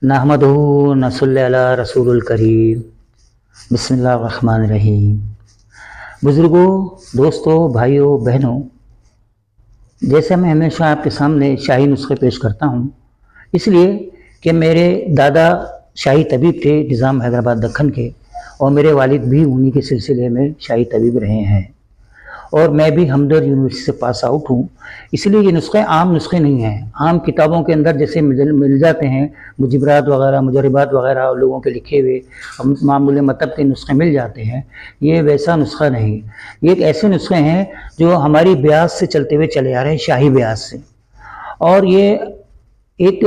नहमदुहु नसल्ली अला रसूलुल करीम बिस्मिल्लाहिर्रहमानिर्रहीम। बुज़ुर्गों, दोस्तों, भाइयों, बहनों, जैसे मैं हमेशा आपके सामने शाही नुस्खे पेश करता हूँ, इसलिए कि मेरे दादा शाही तबीब थे निज़ाम हैदराबाद दक्खन के, और मेरे वालिद भी उन्हीं के सिलसिले में शाही तबीब रहे हैं, और मैं भी हमदर्द यूनिवर्सिटी से पास आउट हूँ। इसलिए ये नुस्खे आम नुस्खे नहीं हैं। आम किताबों के अंदर जैसे मिल जाते हैं मुजबरात वगैरह, मुजरबात वगैरह लोगों के लिखे हुए मामूली मतलब के नुस्खे मिल जाते हैं। ये वैसा नुस्खा नहीं, ये एक ऐसे नुस्खे हैं जो हमारी ब्यास से चलते हुए चले आ रहे हैं, शाही ब्यास से। और ये एक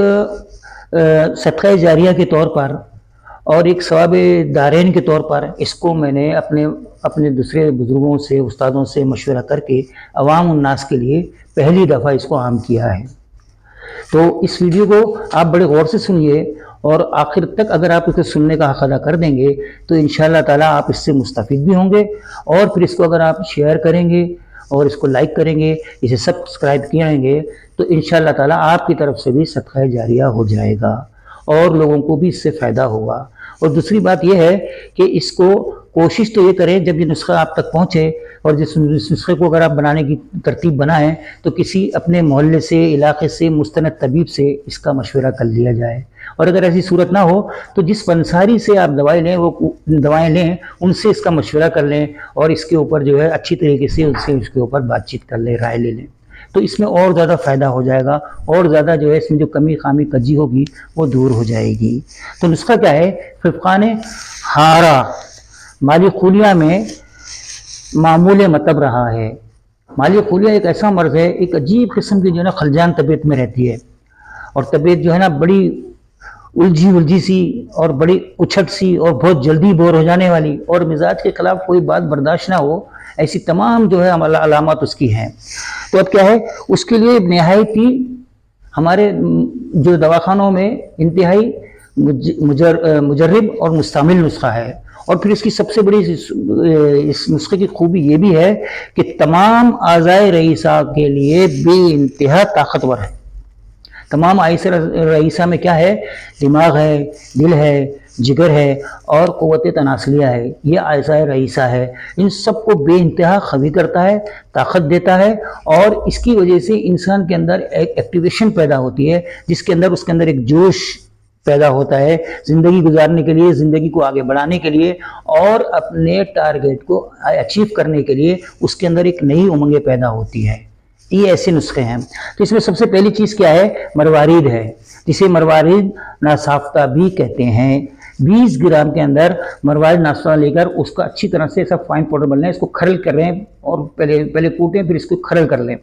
सदक़ा जारिया के तौर पर और एक सवाब दारैन के तौर पर इसको मैंने अपने दूसरे बुज़ुर्गों से, उस्तादों से मशवरा करके अवाम उन्नास के लिए पहली दफ़ा इसको आम किया है। तो इस वीडियो को आप बड़े गौर से सुनिए, और आखिर तक अगर आप इसे सुनने का हक़ अदा कर देंगे तो इंशाअल्लाह ताला आप इससे मुस्तफ़ीद भी होंगे। और फिर इसको अगर आप शेयर करेंगे और इसको लाइक करेंगे, इसे सब्सक्राइब करेंगे, तो इंशाअल्लाह ताला आपकी तरफ से भी सदक़ा जारिया हो जाएगा और लोगों को भी इससे फ़ायदा होगा। और दूसरी बात यह है कि इसको कोशिश तो ये करें जब ये नुस्खा आप तक पहुँचे, और जिस नुस्खे को अगर आप बनाने की तरतीब बनाएं तो किसी अपने मोहल्ले से, इलाके से मुस्तनद तबीब से इसका मशवरा कर लिया जाए। और अगर ऐसी सूरत ना हो तो जिस पंसारी से आप दवाएं लें उनसे इसका मशवरा कर लें, और इसके ऊपर जो है अच्छी तरीके से उनसे उसके ऊपर बातचीत कर लें, राय ले लें, तो इसमें और ज़्यादा फ़ायदा हो जाएगा, और ज़्यादा जो है इसमें जो कमी खामी कजी होगी वो दूर हो जाएगी। तो नुस्खा क्या है? फ़िफ़क़ान हारा माली खुलिया में मामूल मतलब रहा है। माली खुलिया एक ऐसा मर्ज़ है, एक अजीब किस्म की जो है ना खलजान तबीयत में रहती है, और तबीयत जो है ना बड़ी उलझी सी और बड़ी उछट सी और बहुत जल्दी बोर हो जाने वाली, और मिजाज के खिलाफ कोई बात बर्दाश्त ना हो, ऐसी तमाम जो है अलामत उसकी हैं। तो अब क्या है, उसके लिए नहायती हमारे जो दवाखानों में इंतहाई मुजर्रिब और मुस्तमिल नुस्खा है। और फिर इसकी सबसे बड़ी इस नुस्खे की खूबी ये भी है कि तमाम आज़ाए रईसा के लिए बेइंतहा ताकतवर है। तमाम आज़ाए रईसा में क्या है? दिमाग है, दिल है, जिगर है और क़ुव्वत तनासलिया है। ये आज़ाए रईसा है, इन सबको बेइंतहा ख़वी करता है, ताकत देता है, और इसकी वजह से इंसान के अंदर एक एक्टिवेशन पैदा होती है, जिसके अंदर उसके अंदर एक जोश पैदा होता है ज़िंदगी गुजारने के लिए, ज़िंदगी को आगे बढ़ाने के लिए, और अपने टारगेट को अचीव करने के लिए उसके अंदर एक नई उमंगें पैदा होती है। ये ऐसे नुस्खे हैं। तो इसमें सबसे पहली चीज़ क्या है? मरवारीद है, जिसे मरवारीद नासाफ्ता भी कहते हैं। 20 ग्राम के अंदर मरवारीद नासाफ्ता लेकर उसका अच्छी तरह से ऐसा फाइन पाउडर बन लें, इसको खरल कर लें, और पहले कूटें, फिर इसको खरल कर लें,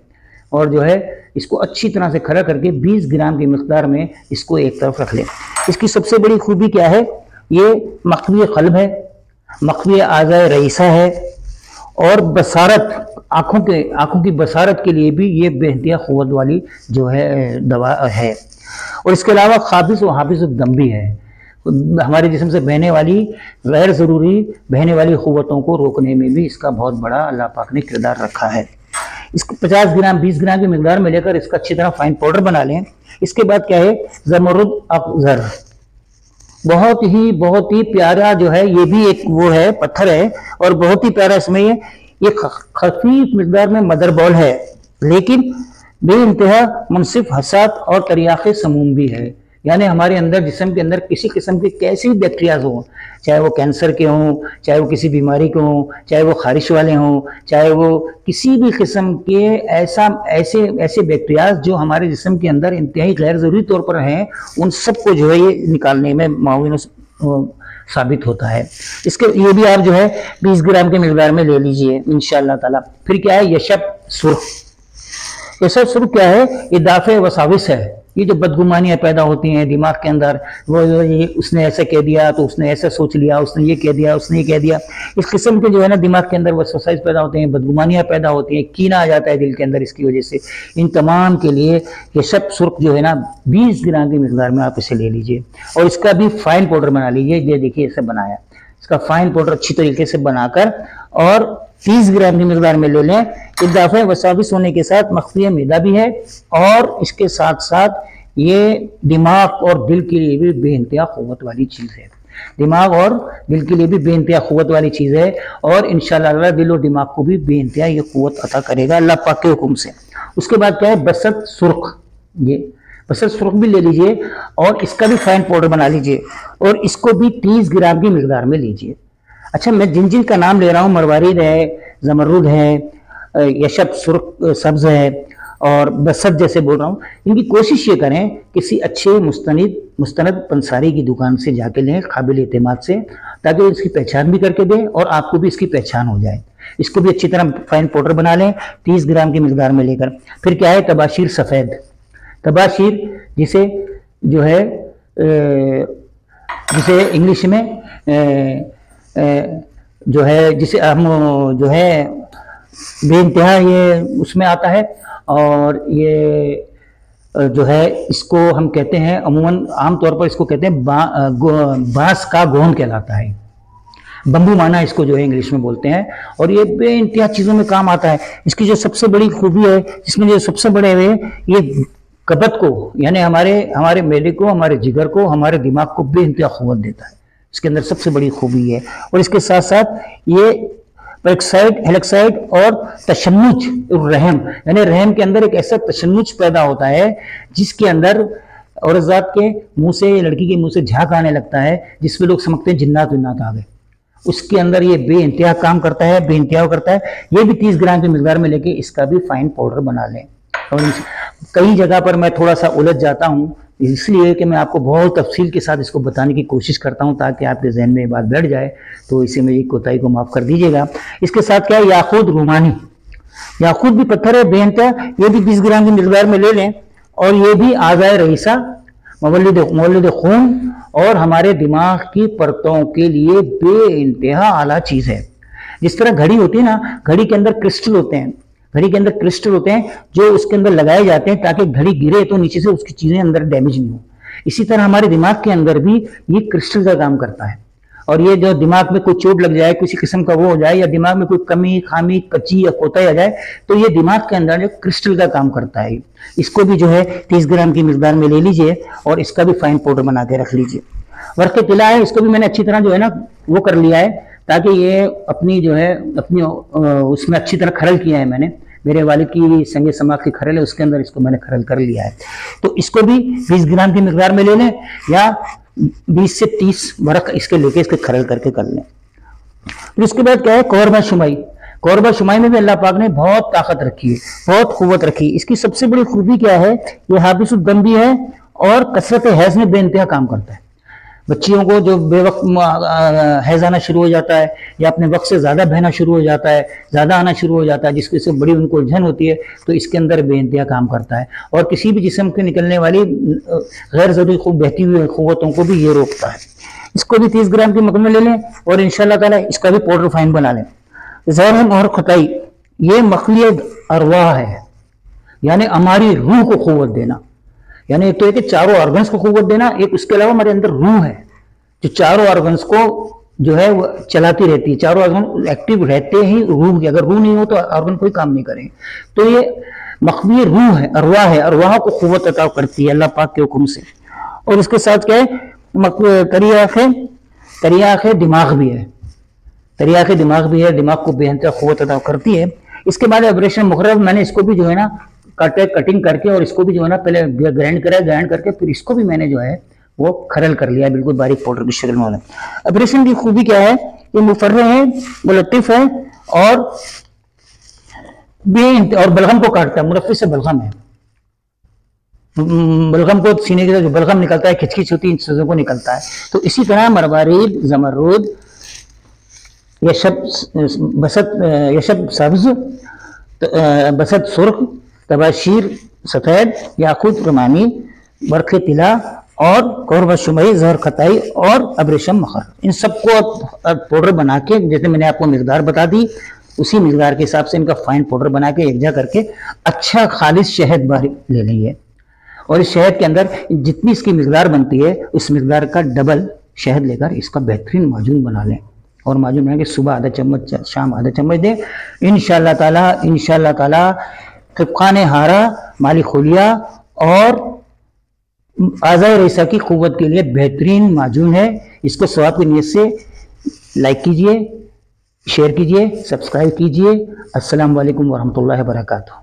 और जो है इसको अच्छी तरह से खरल करके 20 ग्राम की मिक़दार में इसको एक तरफ रख लें। इसकी सबसे बड़ी खूबी क्या है? ये मखवी क़ल्ब है, मखवी आज़ाए रईसा है, और बसारत आँखों की बसारत के लिए भी ये बेहतरीन क़ुव्वत वाली जो है दवा है। और इसके अलावा खाबिस व हाफिज़ दम भी है, हमारे जिस्म से बहने वाली गैर ज़रूरी बहने वाली क़ुव्वतों को रोकने में भी इसका बहुत बड़ा अल्लाह पाक ने किरदार रखा है। इसको 50 ग्राम 20 ग्राम की मिक़दार में लेकर इसका अच्छी तरह फाइन पाउडर बना लें। इसके बाद क्या है? ज़मरुद अक़ज़र, बहुत ही प्यारा जो है, ये भी एक वो है, पत्थर है, और बहुत ही प्यारा इसमें ये खफीफ मिक़दार में मदर बॉल है, लेकिन बेइंतहा मुनसिफ हसात और तरियाक़े समूम भी है। यानी हमारे अंदर जिस्म के अंदर किसी किस्म के कैसे भी बैक्टीरियाज हों, चाहे वो कैंसर के हों, चाहे वो किसी बीमारी के हों, चाहे वो खारिश वाले हों, चाहे वो किसी भी किस्म के ऐसे बैक्टीरियाज जो हमारे जिस्म के अंदर इंतहाई गैर ज़रूरी तौर पर हैं, उन सब को जो है ये निकालने में माविन साबित होता है। इसके ये भी आप जो है 20 ग्राम के मिक़दार में ले लीजिए इंशाअल्लाह ताला। फिर क्या है? यशब सुर्ख। यशब सुर्ख क्या है? इदाफ़े वसाविस है। ये जो बदगुमानियाँ पैदा होती हैं दिमाग के अंदर, वो ये उसने ऐसा कह दिया तो उसने ऐसा सोच लिया, उसने ये कह दिया, उसने ये कह दिया, इस किस्म के जो है ना दिमाग के अंदर वसवास पैदा होते हैं, बदगुमानियाँ पैदा होती हैं, कीना आ जाता है दिल के अंदर इसकी वजह से। इन तमाम के लिए ये सब सुर्ख जो है ना 20 ग्राम की मिक़दार में आप इसे ले लीजिए, और इसका भी फाइन पाउडर बना लीजिए। ये देखिए इसे बनाया, इसका फाइन पाउडर अच्छी तरीके से बनाकर और 30 ग्राम की मिक़दार में ले लें। इदाफ़े वसाविस होने के साथ मखफ़ी मैदा भी है, और इसके साथ साथ ये दिमाग और दिल के लिए भी बेइंतहा क़ुव्वत वाली चीज़ है। दिमाग और दिल के लिए भी बेइंतहा क़ुव्वत वाली चीज़ है, और इंशाअल्लाह दिल और दिमाग को भी बेइंतहा ये क़ुव्वत अता करेगा अल्लाह पाक के हुक्म से। उसके बाद क्या है, बसत सुर्ख। ये बसत सुर्ख भी ले लीजिए और इसका भी फाइन पाउडर बना लीजिए, और इसको भी 30 ग्राम की मिकदार में लीजिए। अच्छा, मैं जिन जिन का नाम ले रहा हूँ, मरवारीद है, जमरुद है, यशब सुर्ख सब्ज है, और बसत जैसे बोल रहा हूँ, इनकी कोशिश ये करें किसी अच्छे मुस्तनद पंसारी की दुकान से जाके लें, काबिल एतमाद से, ताकि वो इसकी पहचान भी करके दें और आपको भी इसकी पहचान हो जाए। इसको भी अच्छी तरह फाइन पाउडर बना लें 30 ग्राम की मिकदार में लेकर। फिर क्या है, तबाशीर सफ़ेद। तबाशीर जिसे जो है जिसे इंग्लिश में जो है, जिसे हम जो है बेइंतहा ये उसमें आता है, और ये जो है इसको हम कहते हैं अमूमन आमतौर पर इसको कहते हैं बांस का गोंद कहलाता है। बम्बू माना इसको जो है इंग्लिश में बोलते हैं, और ये बेइंतहा चीज़ों में काम आता है। इसकी जो सबसे बड़ी खूबी है, इसमें जो सबसे बड़े हुए ये कब्ज़ को, यानी हमारे मैदे को, हमारे जिगर को, हमारे दिमाग को बेइंतहा क़ुव्वत देता है। इसके अंदर सबसे बड़ी खूबी है। और इसके साथ साथ ये पेरोक्साइड, हेलिक्साइड और तशन्नुज रहम, यानी रहम के अंदर एक ऐसा तशन्नुज पैदा होता है जिसके अंदर औरत के मुंह से, लड़की के मुंह से झाग आने लगता है, जिसमें लोग समझते हैं जिन्नात विन्नात आ गए। उसके अंदर ये बेइंतहा काम करता है, बेइंतहा करता है। ये भी 30 ग्राम की मिकदार में लेके इसका भी फाइन पाउडर बना लें। और कई जगह पर मैं थोड़ा सा उलझ जाता हूँ, इसलिए कि मैं आपको बहुत तफसील के साथ इसको बताने की कोशिश करता हूँ ताकि आपके जहन में ये बात बैठ जाए, तो इसी मेरी कोताही को माफ़ कर दीजिएगा। इसके साथ क्या है, याकूत रूमानी। याकूत भी पत्थर है बेइंतहा, ये भी 20 ग्राम की मिकदार में ले लें, और ये भी आज़ाए रईसा, मौलिद खून और हमारे दिमाग की परतों के लिए बेइंतहा आला चीज़ है। जिस तरह घड़ी होती है ना, घड़ी के अंदर क्रिस्टल होते हैं, घड़ी के अंदर क्रिस्टल होते हैं जो उसके अंदर लगाए जाते हैं ताकि घड़ी गिरे तो नीचे से उसकी चीज़ें अंदर डैमेज नहीं हो। इसी तरह हमारे दिमाग के अंदर भी ये क्रिस्टल का काम करता है, और ये जो दिमाग में कोई चोट लग जाए, किसी किस्म का वो हो जाए, या दिमाग में कोई कमी, खामी, कच्ची या कोताही आ जाए, तो ये दिमाग के अंदर जो क्रिस्टल का काम करता है। इसको भी जो है 30 ग्राम की मिकदार में ले लीजिए, और इसका भी फाइन पाउडर बना के रख लीजिए। वर्क़ तिला है, इसको भी मैंने अच्छी तरह जो है ना वो कर लिया है, ताकि ये अपनी जो है अपनी उसमें अच्छी तरह खरल किया है मैंने। मेरे वालिद की संगे समाज की खरल है, उसके अंदर इसको मैंने खरल कर लिया है। तो इसको भी 20 ग्राम की मिकदार में ले लें, या 20 से 30 वर्क़ इसके लेके इसके खरल करके कर लें। फिर उसके बाद क्या है, कौरबा शुमाई। कौरबा शुमाई में भी अल्लाह पाक ने बहुत ताकत रखी है, बहुत क़ुव्वत रखी है। इसकी सबसे बड़ी खूबी क्या है, ये हाबिसुद दम भी है और कसरत हैज़ में बेइंतहा काम करता है। बच्चियों को जो बेवक्त हैज़ आना शुरू हो जाता है, या अपने वक्त से ज़्यादा बहना शुरू हो जाता है, ज़्यादा आना शुरू हो जाता है, जिसकी से बड़ी उनको उलझन होती है, तो इसके अंदर बेइंतहा काम करता है, और किसी भी जिस्म के निकलने वाली गैर ज़रूरी खूब बहती हुई क़ुव्वतों को भी ये रोकता है। इसको भी 30 ग्राम की मकदार में ले लें, और इंशाअल्लाह ताला इसका भी पाउडर फाइन बना लें। ज़हरन और खताई, ये मखलियत अरवाह है, यानी हमारी रूह को क़ुव्वत देना। यानी एक तो है कि चारों ऑर्गन्स को क़ुव्वत देना, एक उसके अलावा हमारे अंदर रूह है जो चारों ऑर्गन्स को जो है वो चलाती रहती है। चारों ऑर्गन एक्टिव रहते ही रूह की, अगर रूह नहीं हो तो ऑर्गन कोई काम नहीं करेंगे। तो ये मखबी रूह है, अरवाह है, अरवाह को क़ुव्वत अता करती है अल्लाह पाक के हुक्म से। और इसके साथ क्या है, तरियाख दिमाग भी है, तरियाख दिमाग भी है, दिमाग को बेहतर क़ुव्वत अता करती है। इसके बाद ऑपरेशन मुखर्रब, मैंने इसको भी जो है ना कटिंग करके, और इसको भी जो है ना पहले ग्राइंड करके फिर इसको भी मैंने जो है वो खरल कर लिया, बिल्कुल बारीक पाउडर की शक्ल में। ऑपरेशन की खूबी क्या है, ये मुफर्रे है, मुलत्तिफ है, और बलगम को काटता है। मुनफ़िस से बलगम है, बलगम को सीने के जो बलगम निकलता है, खिचखिच होती है, इन चीज़ों को निकलता है। तो इसी तरह मरवारीद, जमरुद, यशब सब्ज, बसत सुर्ख, तबाशीर सफ़ेद, याकूत रुमानी, वर्क़ तिला और कौरबा शुमाई, ज़हर खताई और अब्रेशम मखर, इन सबको पाउडर बना के, जैसे मैंने आपको मिकदार बता दी, उसी मिकदार के हिसाब से इनका फाइन पाउडर बना के एकजा करके अच्छा खालिश शहद बाहर ले लेंगे, और इस शहद के अंदर जितनी इसकी मिकदार बनती है उस मिकदार का डबल शहद लेकर इसका बेहतरीन माजून बना लें। और माजून बना के सुबह आधा चम्मच, शाम आधा चम्मच दें। इंशाअल्लाह ताला ख़िफ़ान हारा, माली खोलिया और आज़ाए रईसा की क़ुव्वत के लिए बेहतरीन माजून है। इसको सवाब की नीयत से लाइक कीजिए, शेयर कीजिए, सब्सक्राइब कीजिए। अस्सलाम वालेकुम वरहमतुल्लाहि वबरकातुहू।